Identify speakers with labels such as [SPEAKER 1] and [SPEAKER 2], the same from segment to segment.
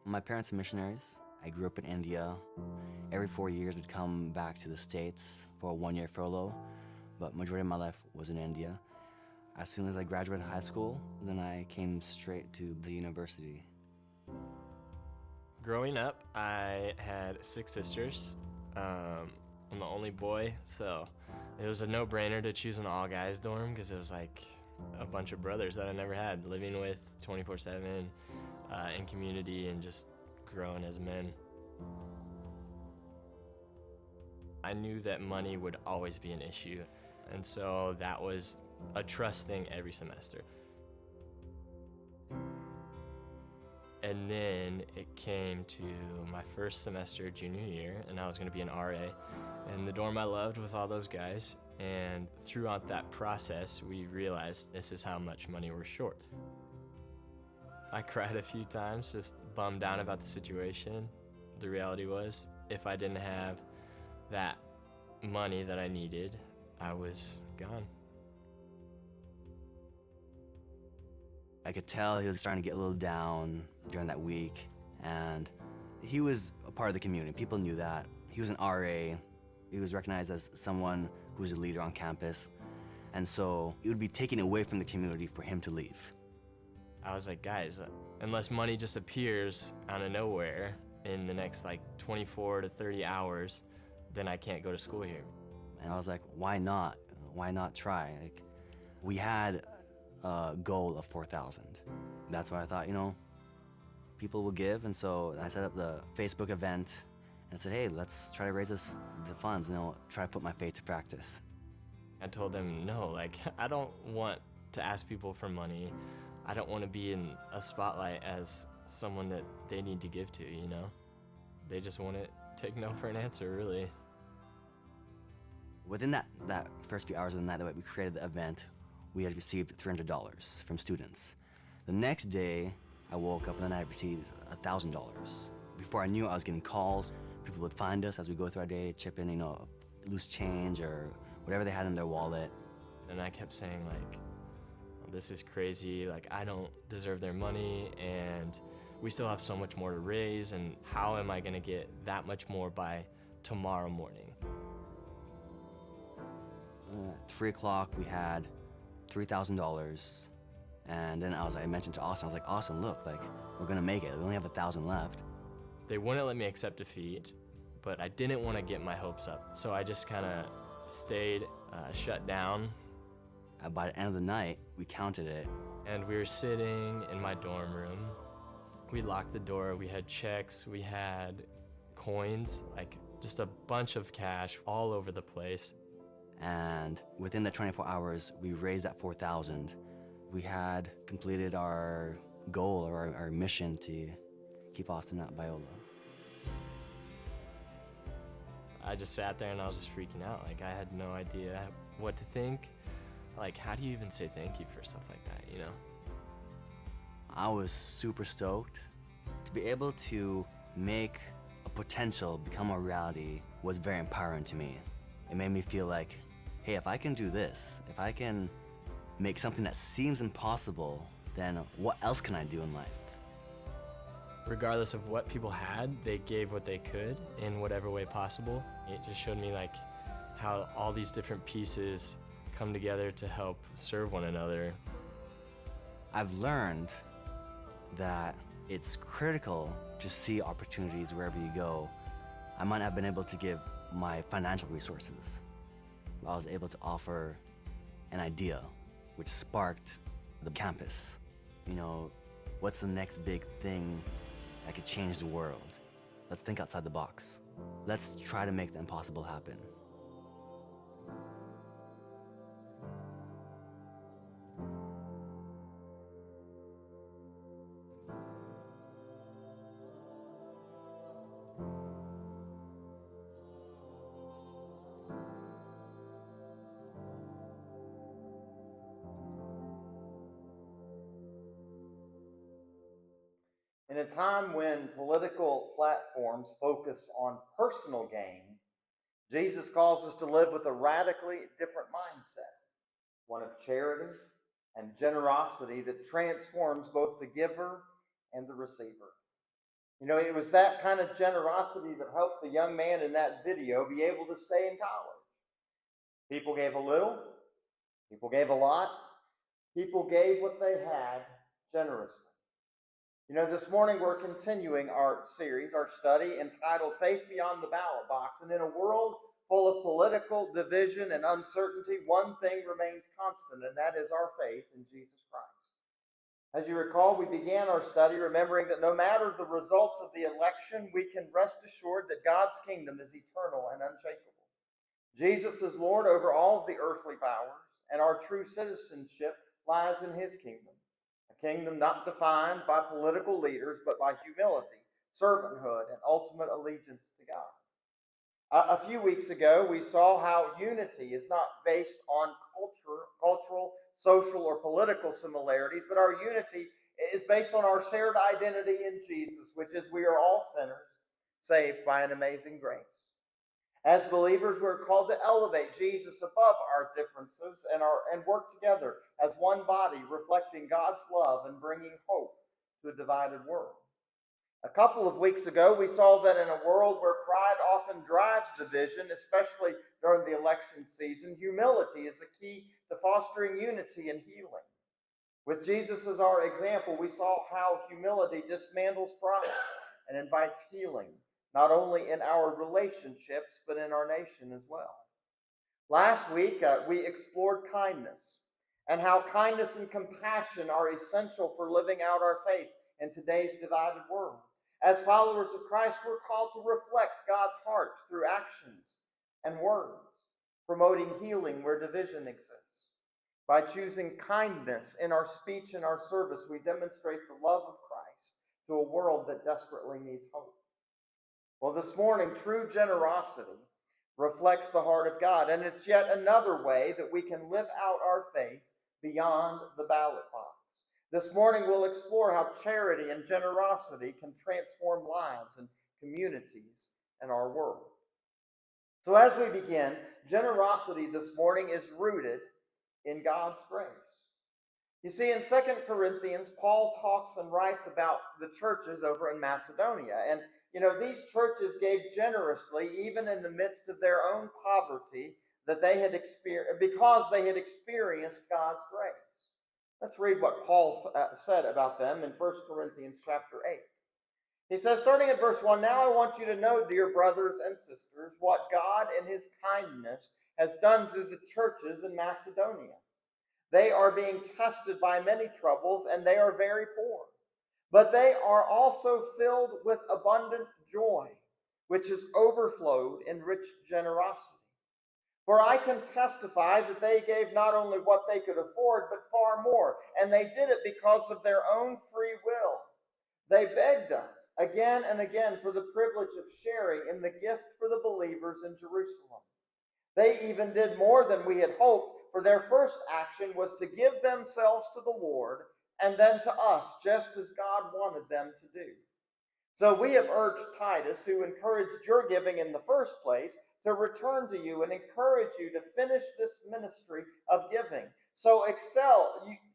[SPEAKER 1] My parents are missionaries. I grew up in India. Every 4 years, we'd come back to the States for a one-year furlough, but majority of my life was in India. As soon as I graduated high school, then I came straight to the university.
[SPEAKER 2] Growing up, I had 6 sisters. I'm the only boy, so it was a no-brainer to choose an all-guys dorm because it was like a bunch of brothers that I never had, living with 24/7 in community and just growing as men. I knew that money would always be an issue, and so that was a trust thing every semester. And then it came to my first semester junior year, and I was going to be an RA in the dorm I loved with all those guys. And throughout that process, we realized this is how much money we're short. I cried a few times, just bummed out about the situation. The reality was, if I didn't have that money that I needed, I was gone.
[SPEAKER 1] I could tell he was starting to get a little down during that week, and he was a part of the community. People knew that. He was an RA. He was recognized as someone who was a leader on campus, and so it would be taken away from the community for him to leave.
[SPEAKER 2] I was like, guys, unless money just appears out of nowhere in the next like 24 to 30 hours, then I can't go to school here.
[SPEAKER 1] And I was like, why not? Why not try? Like, we had a goal of 4,000. That's why I thought, people will give, and so I set up the Facebook event and said, hey, let's try to raise the funds, try to put my faith to practice.
[SPEAKER 2] I told them, no, I don't want to ask people for money. I don't want to be in a spotlight as someone that they need to give to, They just want to take no for an answer, really.
[SPEAKER 1] Within that first few hours of the night that we created the event, we had received $300 from students. The next day, I woke up and then I received $1,000. Before I knew, I was getting calls. People would find us as we go through our day, chip in, loose change or whatever they had in their wallet.
[SPEAKER 2] And I kept saying, this is crazy, I don't deserve their money, and we still have so much more to raise, and how am I gonna get that much more by tomorrow morning?
[SPEAKER 1] At 3 o'clock, we had $3,000, and then I mentioned to Austin, I was like, Austin, look, we're gonna make it. We only have 1,000 left.
[SPEAKER 2] They wouldn't let me accept defeat, but I didn't want to get my hopes up, so I just kind of stayed shut down.
[SPEAKER 1] By the end of the night, we counted it.
[SPEAKER 2] And we were sitting in my dorm room. We locked the door, we had checks, we had coins, just a bunch of cash all over the place.
[SPEAKER 1] And within the 24 hours, we raised that 4,000. We had completed our goal or our mission to keep Austin at Biola.
[SPEAKER 2] I just sat there and I was just freaking out. I had no idea what to think. How do you even say thank you for stuff like that,
[SPEAKER 1] I was super stoked. To be able to make a potential become a reality was very empowering to me. It made me feel like, hey, if I can do this, if I can make something that seems impossible, then what else can I do in life?
[SPEAKER 2] Regardless of what people had, they gave what they could in whatever way possible. It just showed me how all these different pieces come together to help serve one another.
[SPEAKER 1] I've learned that it's critical to see opportunities wherever you go. I might not have been able to give my financial resources. I was able to offer an idea which sparked the campus. What's the next big thing that could change the world? Let's think outside the box. Let's try to make the impossible happen.
[SPEAKER 3] In a time when political platforms focus on personal gain, Jesus calls us to live with a radically different mindset, one of charity and generosity that transforms both the giver and the receiver. You know, it was that kind of generosity that helped the young man in that video be able to stay in college. People gave a little, people gave a lot, people gave what they had generously. You know, this morning we're continuing our series, our study entitled Faith Beyond the Ballot Box. And in a world full of political division and uncertainty, one thing remains constant, and that is our faith in Jesus Christ. As you recall, we began our study remembering that no matter the results of the election, we can rest assured that God's kingdom is eternal and unshakable. Jesus is Lord over all of the earthly powers, and our true citizenship lies in his kingdom. A kingdom not defined by political leaders, but by humility, servanthood, and ultimate allegiance to God. A few weeks ago, we saw how unity is not based on cultural, social, or political similarities, but our unity is based on our shared identity in Jesus, which is we are all sinners saved by an amazing grace. As believers, we're called to elevate Jesus above our differences and work together as one body, reflecting God's love and bringing hope to a divided world. A couple of weeks ago, we saw that in a world where pride often drives division, especially during the election season, humility is the key to fostering unity and healing. With Jesus as our example, we saw how humility dismantles pride and invites healing, not only in our relationships, but in our nation as well. Last week, we explored kindness and how kindness and compassion are essential for living out our faith in today's divided world. As followers of Christ, we're called to reflect God's heart through actions and words, promoting healing where division exists. By choosing kindness in our speech and our service, we demonstrate the love of Christ to a world that desperately needs hope. Well, this morning, true generosity reflects the heart of God, and it's yet another way that we can live out our faith beyond the ballot box. This morning, we'll explore how charity and generosity can transform lives and communities in our world. So as we begin, generosity this morning is rooted in God's grace. You see, in 2 Corinthians, Paul talks and writes about the churches over in Macedonia. And, you know, these churches gave generously, even in the midst of their own poverty, that they had experienced, because they had experienced God's grace. Let's read what Paul said about them in 1 Corinthians chapter 8. He says, starting at verse 1, "Now I want you to know, dear brothers and sisters, what God in his kindness has done to the churches in Macedonia. They are being tested by many troubles, and they are very poor. But they are also filled with abundant joy, which has overflowed in rich generosity. For I can testify that they gave not only what they could afford, but far more, and they did it because of their own free will. They begged us again and again for the privilege of sharing in the gift for the believers in Jerusalem. They even did more than we had hoped, for their first action was to give themselves to the Lord and then to us, just as God wanted them to do. So we have urged Titus, who encouraged your giving in the first place, to return to you and encourage you to finish this ministry of giving. So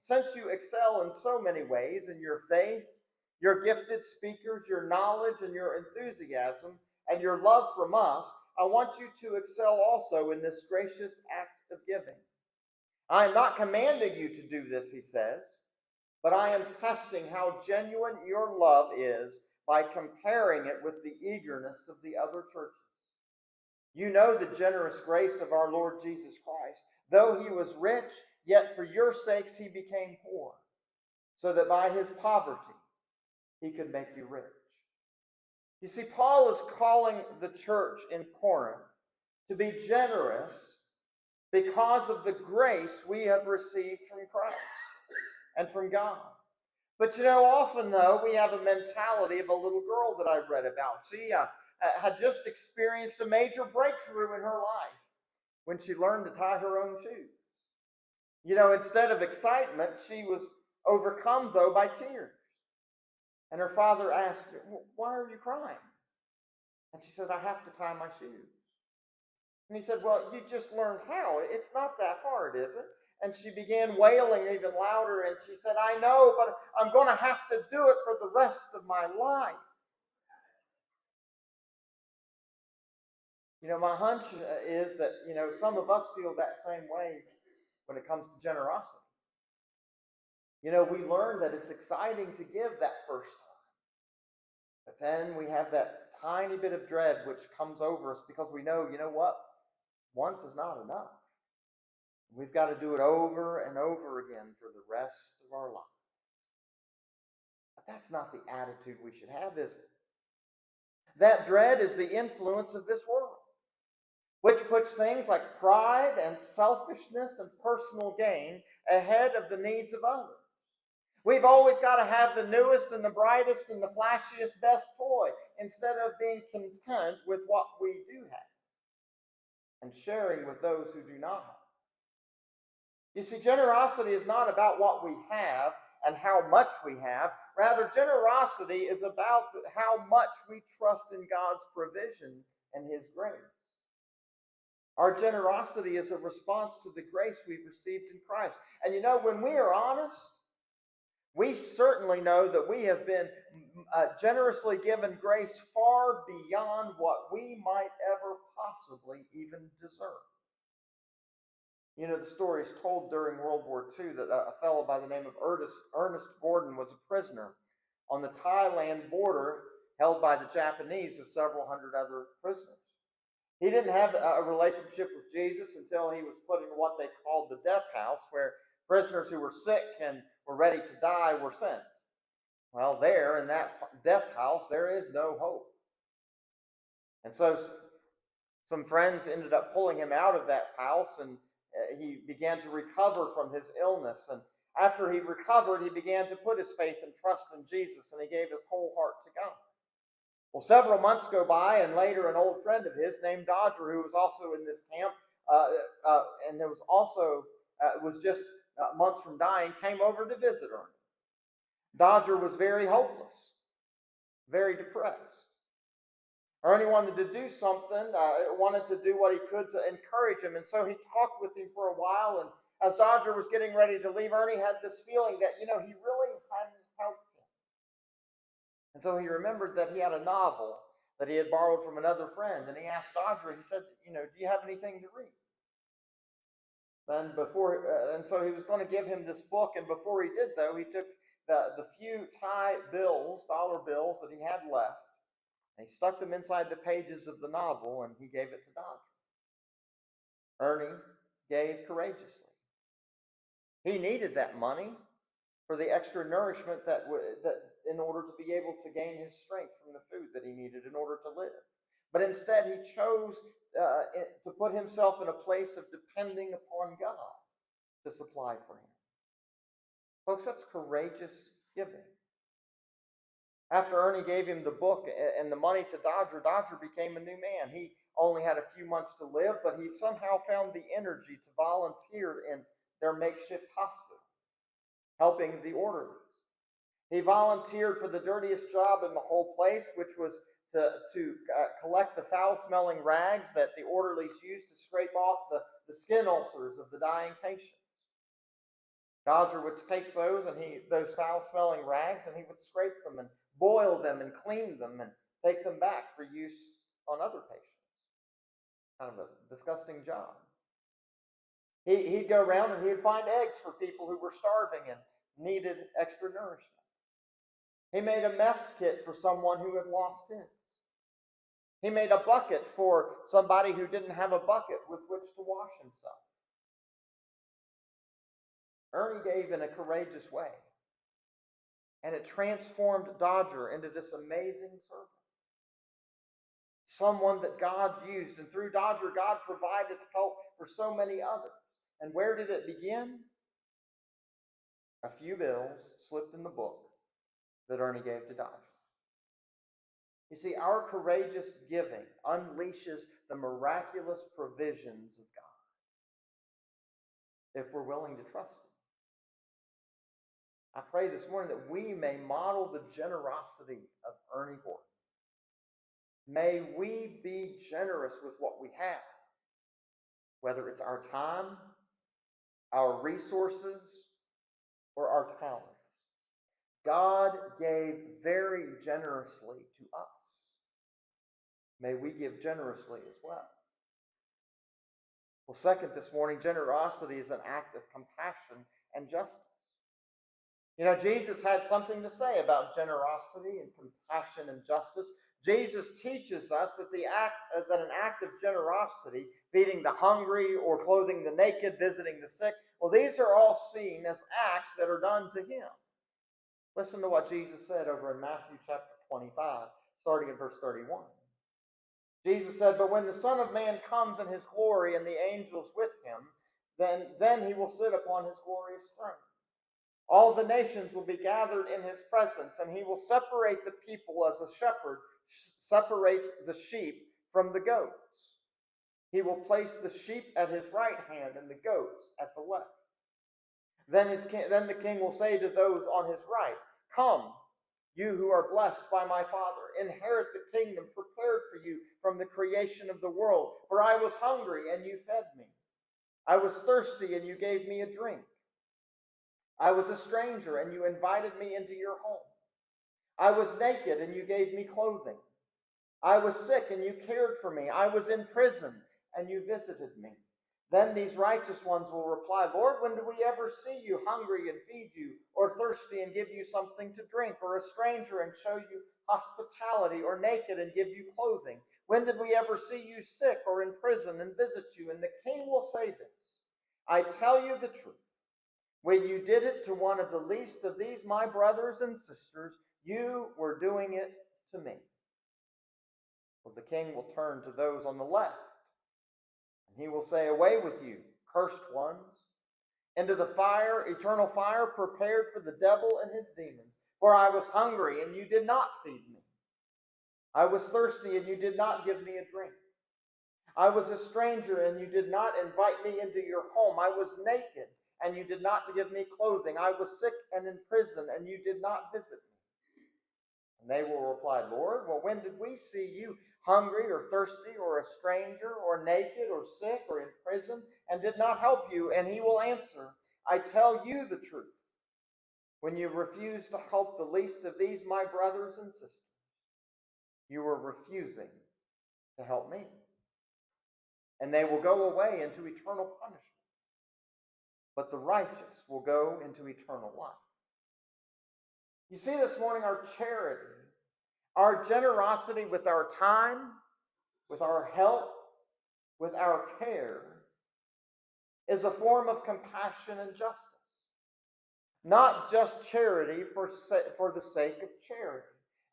[SPEAKER 3] since you excel in so many ways, in your faith, your gifted speakers, your knowledge, and your enthusiasm, and your love from us, I want you to excel also in this gracious act of giving. I am not commanding you to do this, he says, but I am testing how genuine your love is by comparing it with the eagerness of the other churches. You know the generous grace of our Lord Jesus Christ. Though he was rich, yet for your sakes he became poor, so that by his poverty he could make you rich. You see, Paul is calling the church in Corinth to be generous because of the grace we have received from Christ and from God. But you know, often though, we have a mentality of a little girl that I read about. She had just experienced a major breakthrough in her life when she learned to tie her own shoes. You know, instead of excitement, she was overcome though by tears. And her father asked her, "Why are you crying?" And she said, "I have to tie my shoes." And he said, "Well, you just learned how. It's not that hard, is it?" And she began wailing even louder, and she said, "I know, but I'm going to have to do it for the rest of my life." My hunch is that, some of us feel that same way when it comes to generosity. We learn that it's exciting to give that first time, but then we have that tiny bit of dread which comes over us because we know, what? Once is not enough. We've got to do it over and over again for the rest of our life. But that's not the attitude we should have, is it? That dread is the influence of this world, which puts things like pride and selfishness and personal gain ahead of the needs of others. We've always got to have the newest and the brightest and the flashiest, best toy instead of being content with what we do have and sharing with those who do not have. You see, generosity is not about what we have and how much we have. Rather, generosity is about how much we trust in God's provision and His grace. Our generosity is a response to the grace we've received in Christ. And when we are honest, we certainly know that we have been generously given grace far beyond what we might ever possibly even deserve. The story is told during World War II that a fellow by the name of Ernest Gordon was a prisoner on the Thailand border held by the Japanese with several hundred other prisoners. He didn't have a relationship with Jesus until he was put in what they called the death house, where prisoners who were sick and were ready to die were sent. Well, there in that death house, there is no hope. And so some friends ended up pulling him out of that house, and he began to recover from his illness. And after he recovered, he began to put his faith and trust in Jesus, and he gave his whole heart to God. Well, several months go by, and later an old friend of his named Dodger, who was also in this camp, and there was also was just months from dying, came over to visit Ernie. Dodger was very hopeless, very depressed. Ernie wanted to do something, wanted to do what he could to encourage him, and so he talked with him for a while. And as Dodger was getting ready to leave, Ernie had this feeling that he really hadn't helped him. And so he remembered that he had a novel that he had borrowed from another friend, and he asked Dodger. He said, "Do you have anything to read?" And so he was going to give him this book, and before he did, though, he took the few Thai bills, dollar bills that he had left, and he stuck them inside the pages of the novel, and he gave it to Dodger. Ernie gave courageously. He needed that money for the extra nourishment that in order to be able to gain his strength from the food that he needed in order to live. But instead, he chose to put himself in a place of depending upon God to supply for him. Folks, that's courageous giving. After Ernie gave him the book and the money to Dodger, Dodger became a new man. He only had a few months to live, but he somehow found the energy to volunteer in their makeshift hospital, helping the orderlies. He volunteered for the dirtiest job in the whole place, which was to collect the foul-smelling rags that the orderlies used to scrape off the skin ulcers of the dying patients. Dodger would take those foul-smelling rags, and he would scrape them and boil them and clean them and take them back for use on other patients. Kind of a disgusting job. He'd go around and he'd find eggs for people who were starving and needed extra nourishment. He made a mess kit for someone who had lost his. He made a bucket for somebody who didn't have a bucket with which to wash himself. Ernie gave in a courageous way, and it transformed Dodger into this amazing servant. Someone that God used, and through Dodger, God provided help for so many others. And where did it begin? A few bills slipped in the book that Ernie gave to Dodger. You see, our courageous giving unleashes the miraculous provisions of God if we're willing to trust Him. I pray this morning that we may model the generosity of Ernie Gordon. May we be generous with what we have, whether it's our time, our resources, or our talents. God gave very generously to us. may we give generously as well. Well, second this morning, generosity is an act of compassion and justice. You know, Jesus had something to say about generosity and compassion and justice. Jesus teaches us that an act of generosity, feeding the hungry or clothing the naked, visiting the sick, well, these are all seen as acts that are done to him. Listen to what Jesus said over in Matthew chapter 25, starting at verse 31. Jesus said, "But when the Son of Man comes in his glory and the angels with him, then he will sit upon his glorious throne. All the nations will be gathered in his presence, and he will separate the people as a shepherd separates the sheep from the goats. He will place the sheep at his right hand and the goats at the left. Then the king will say to those on his right, 'Come, you who are blessed by my Father, inherit the kingdom prepared for you from the creation of the world. For I was hungry, and you fed me. I was thirsty, and you gave me a drink. I was a stranger, and you invited me into your home. I was naked, and you gave me clothing. I was sick, and you cared for me. I was in prison, and you visited me.' Then these righteous ones will reply, 'Lord, when did we ever see you hungry and feed you, or thirsty and give you something to drink, or a stranger and show you hospitality, or naked and give you clothing? When did we ever see you sick or in prison and visit you?' And the king will say this, 'I tell you the truth. When you did it to one of the least of these my brothers and sisters, you were doing it to me.' Well, the king will turn to those on the left, and he will say, 'Away with you, cursed ones, into the fire, eternal fire prepared for the devil and his demons. For I was hungry, and you did not feed me. I was thirsty, and you did not give me a drink. I was a stranger, and you did not invite me into your home. I was naked, and you did not give me clothing. I was sick and in prison, and you did not visit me.' And they will reply, 'Lord, well, when did we see you hungry or thirsty or a stranger or naked or sick or in prison and did not help you?' And he will answer, 'I tell you the truth. When you refused to help the least of these my brothers and sisters, you were refusing to help me.' And they will go away into eternal punishment, but the righteous will go into eternal life." You see this morning, our charity, our generosity with our time, with our help, with our care, is a form of compassion and justice. Not just charity for the sake of charity.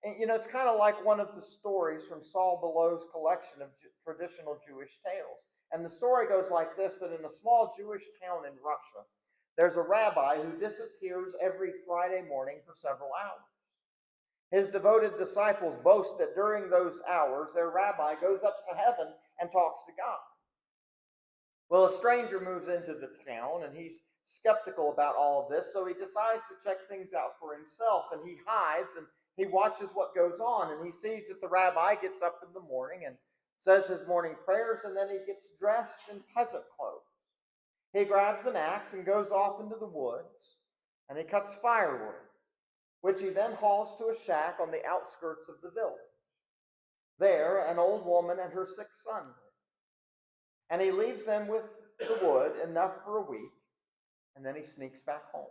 [SPEAKER 3] And you know, it's kind of like one of the stories from Saul Ballot's collection of traditional Jewish tales. And the story goes like this, that in a small Jewish town in Russia, there's a rabbi who disappears every Friday morning for several hours. His devoted disciples boast that during those hours, their rabbi goes up to heaven and talks to God. Well, a stranger moves into the town, and he's skeptical about all of this, so he decides to check things out for himself, and he hides, and he watches what goes on, and he sees that the rabbi gets up in the morning and says his morning prayers, and then he gets dressed in peasant clothes. He grabs an axe and goes off into the woods, and he cuts firewood, which he then hauls to a shack on the outskirts of the village. There, an old woman and her sick son live. And he leaves them with the wood, enough for a week, and then he sneaks back home.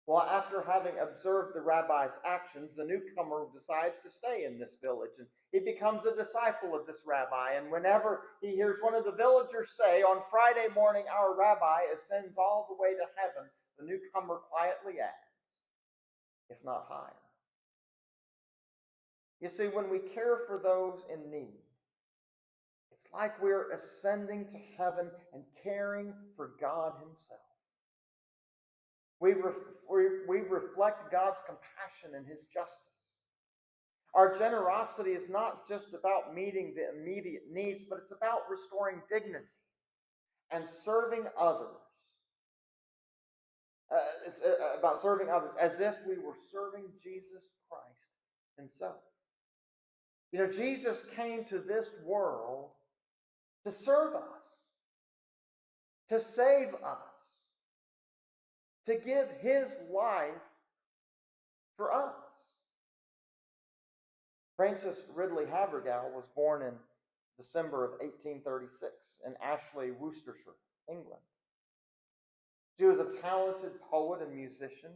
[SPEAKER 3] Well, after having observed the rabbi's actions, the newcomer decides to stay in this village, and he becomes a disciple of this rabbi. And whenever he hears one of the villagers say, "On Friday morning our rabbi ascends all the way to heaven," the newcomer quietly adds, "if not higher." You see, when we care for those in need, it's like we're ascending to heaven and caring for God himself. We reflect God's compassion and his justice. Our generosity is not just about meeting the immediate needs, but it's about restoring dignity and serving others. It's about serving others as if we were serving Jesus Christ himself. You know, Jesus came to this world to serve us, to save us, to give his life for us. Frances Ridley Havergal was born in December of 1836 in Ashley, Worcestershire, England. She was a talented poet and musician.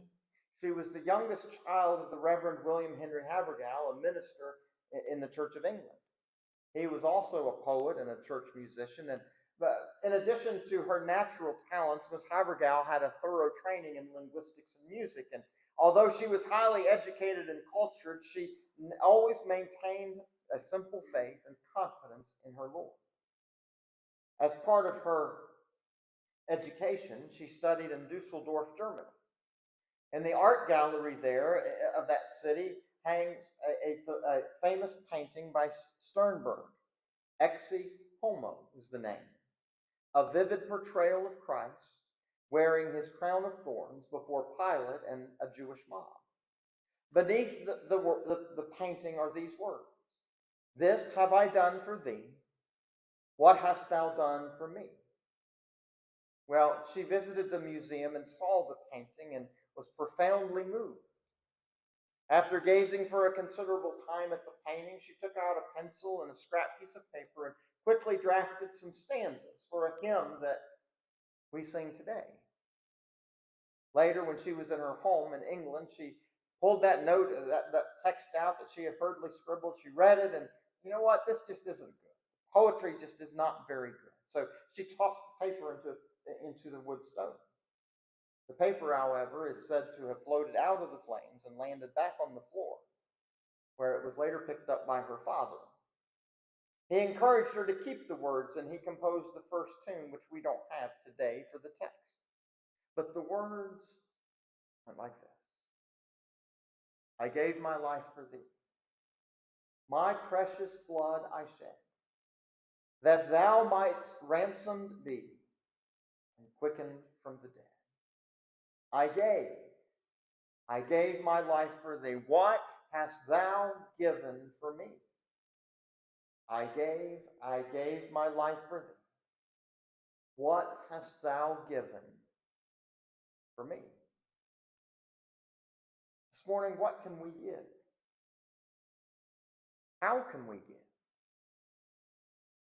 [SPEAKER 3] She was the youngest child of the Reverend William Henry Havergal, a minister in the Church of England. He was also a poet and a church musician. But in addition to her natural talents, Miss Havergal had a thorough training in linguistics and music. And although she was highly educated and cultured, she always maintained a simple faith and confidence in her Lord. As part of her education, she studied in Dusseldorf, Germany. In the art gallery there of that city hangs a famous painting by Sternberg. Ecce Homo is the name. A vivid portrayal of Christ wearing his crown of thorns before Pilate and a Jewish mob. Beneath the painting are these words: "This have I done for thee. What hast thou done for me?" Well, she visited the museum and saw the painting and was profoundly moved. After gazing for a considerable time at the painting, she took out a pencil and a scrap piece of paper and quickly drafted some stanzas for a hymn that we sing today. Later, when she was in her home in England, she pulled that note, that text out that she had hurriedly scribbled. She read it, and you know what? This just isn't good. Poetry just is not very good. So she tossed the paper into the wood stove. The paper, however, is said to have floated out of the flames and landed back on the floor, where it was later picked up by her father. He encouraged her to keep the words, and he composed the first tune, which we don't have today, for the text. But the words went like this: "I gave my life for thee. My precious blood I shed, that thou mightst ransomed be and quickened from the dead. I gave my life for thee. What hast thou given for me? I gave my life for thee. What hast thou given for me?" This morning, what can we give? How can we give?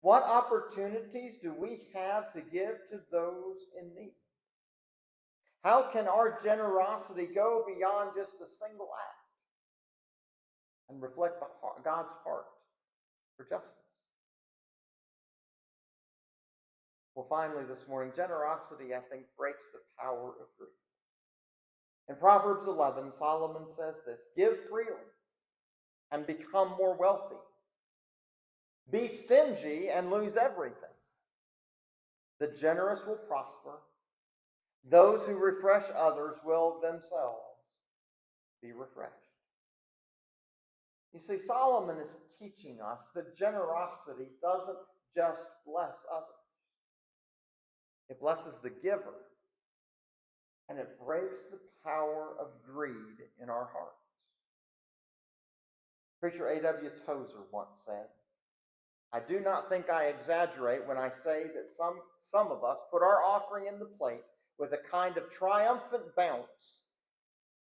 [SPEAKER 3] What opportunities do we have to give to those in need? How can our generosity go beyond just a single act and reflect God's heart for justice? Well, finally, this morning, generosity, I think, breaks the power of greed. In Proverbs 11, Solomon says this: "Give freely and become more wealthy. Be stingy and lose everything. The generous will prosper. Those who refresh others will themselves be refreshed." You see, Solomon is teaching us that generosity doesn't just bless others. It blesses the giver, and it breaks the power of greed in our hearts. Preacher A.W. Tozer once said, "I do not think I exaggerate when I say that some of us put our offering in the plate with a kind of triumphant bounce,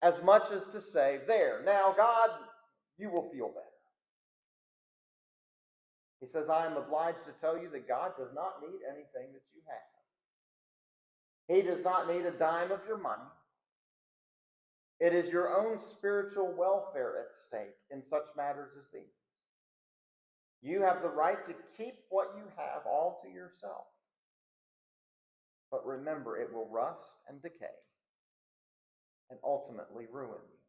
[SPEAKER 3] as much as to say, 'There, now, God, you will feel better.'" He says, "I am obliged to tell you that God does not need anything that you have. He does not need a dime of your money. It is your own spiritual welfare at stake in such matters as these. You have the right to keep what you have all to yourself. But remember, it will rust and decay and ultimately ruin you."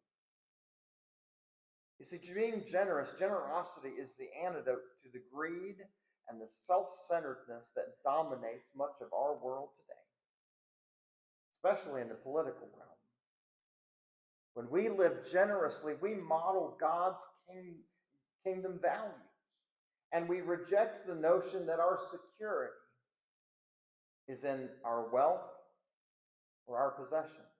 [SPEAKER 3] You see, being generosity is the antidote to the greed and the self-centeredness that dominates much of our world today, especially in the political realm. When we live generously, we model God's kingdom values, and we reject the notion that our security is in our wealth or our possessions.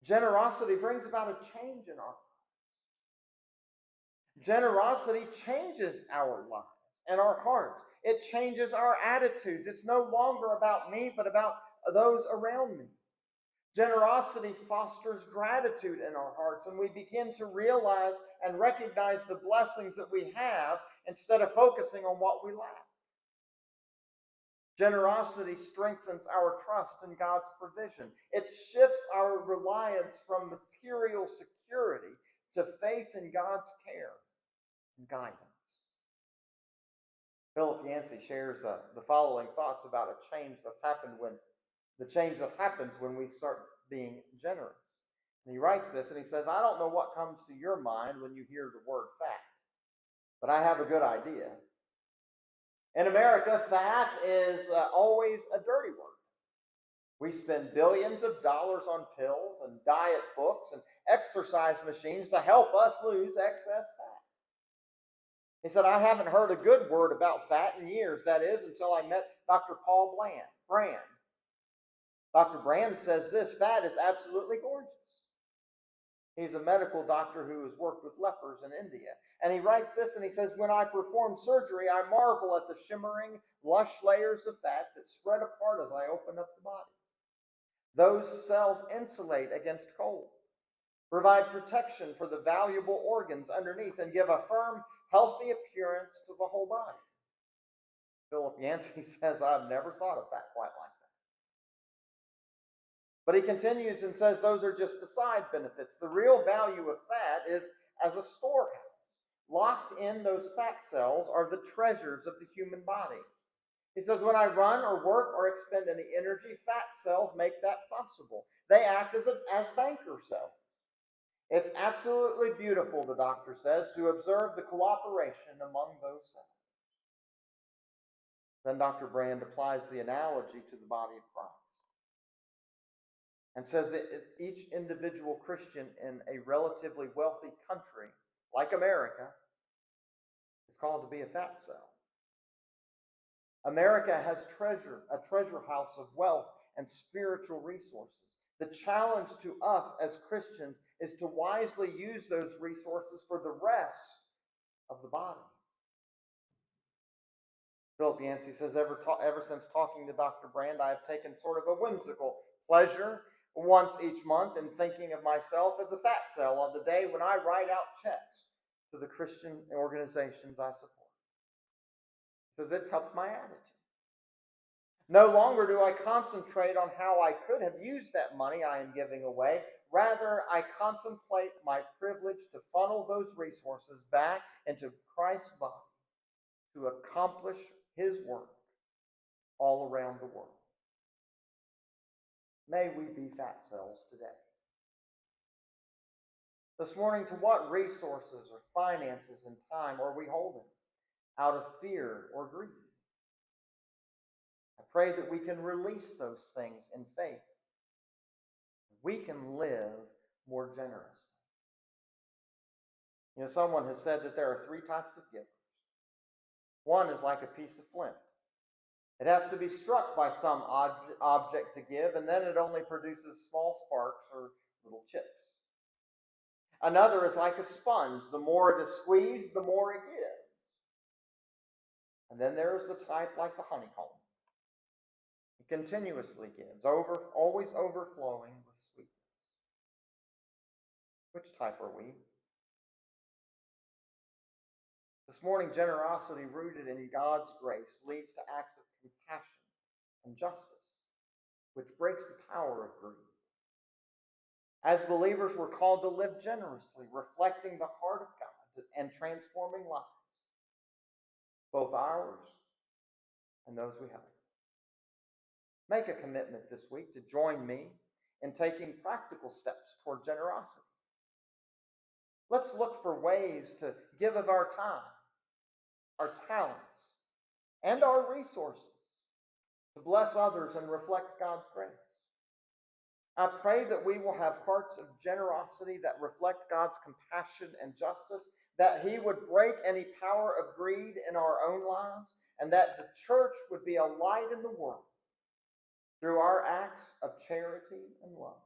[SPEAKER 3] Generosity brings about a change in our lives. Generosity changes our lives and our hearts. It changes our attitudes. It's no longer about me, but about those around me. Generosity fosters gratitude in our hearts, and we begin to realize and recognize the blessings that we have instead of focusing on what we lack. Generosity strengthens our trust in God's provision. It shifts our reliance from material security to faith in God's care and guidance. Philip Yancey shares the following thoughts about a change that happens when we start being generous. And he writes this, and he says, I don't know what comes to your mind when you hear the word fat, but I have a good idea. In America, fat is always a dirty word. We spend billions of dollars on pills and diet books and exercise machines to help us lose excess fat. He said, I haven't heard a good word about fat in years. That is, until I met Dr. Paul Brand. Dr. Brand says this, fat is absolutely gorgeous. He's a medical doctor who has worked with lepers in India. And he writes this, and he says, when I perform surgery, I marvel at the shimmering, lush layers of fat that spread apart as I open up the body. Those cells insulate against cold, provide protection for the valuable organs underneath, and give a firm, healthy appearance to the whole body. Philip Yancey says, I've never thought of fat quite like that. But he continues and says those are just the side benefits. The real value of fat is as a storehouse. Locked in those fat cells are the treasures of the human body. He says, when I run or work or expend any energy, fat cells make that possible. They act as banker cells. It's absolutely beautiful, the doctor says, to observe the cooperation among those cells. Then Dr. Brand applies the analogy to the body of Christ and says that each individual Christian in a relatively wealthy country, like America, is called to be a fat cell. America has a treasure house of wealth and spiritual resources. The challenge to us as Christians is to wisely use those resources for the rest of the body. Philip Yancey says, ever since talking to Dr. Brand, I have taken sort of a whimsical pleasure once each month in thinking of myself as a fat cell on the day when I write out checks to the Christian organizations I support. He says, it's helped my attitude. No longer do I concentrate on how I could have used that money I am giving away. Rather, I contemplate my privilege to funnel those resources back into Christ's body to accomplish His work all around the world. May we be fat cells today. This morning, to what resources or finances and time are we holding out of fear or greed? I pray that we can release those things in faith. We can live more generously. You know, someone has said that there are 3 types of givers. One is like a piece of flint. It has to be struck by some object to give, and then it only produces small sparks or little chips. Another is like a sponge. The more it is squeezed, the more it gives. And then there is the type like the honeycomb. It continuously gives, always overflowing with sweetness. Which type are we? This morning, generosity rooted in God's grace leads to acts of compassion and justice, which breaks the power of greed. As believers, we're called to live generously, reflecting the heart of God and transforming lives, both ours and those we help. Make a commitment this week to join me in taking practical steps toward generosity. Let's look for ways to give of our time, our talents, and our resources to bless others and reflect God's grace. I pray that we will have hearts of generosity that reflect God's compassion and justice, that He would break any power of greed in our own lives, and that the church would be a light in the world through our acts of charity and love.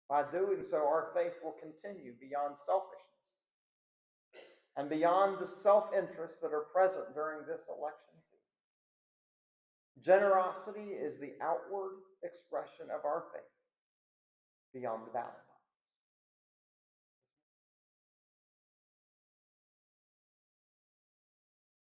[SPEAKER 3] By doing so, our faith will continue beyond selfishness and beyond the self-interests that are present during this election season. Generosity is the outward expression of our faith beyond the ballot box.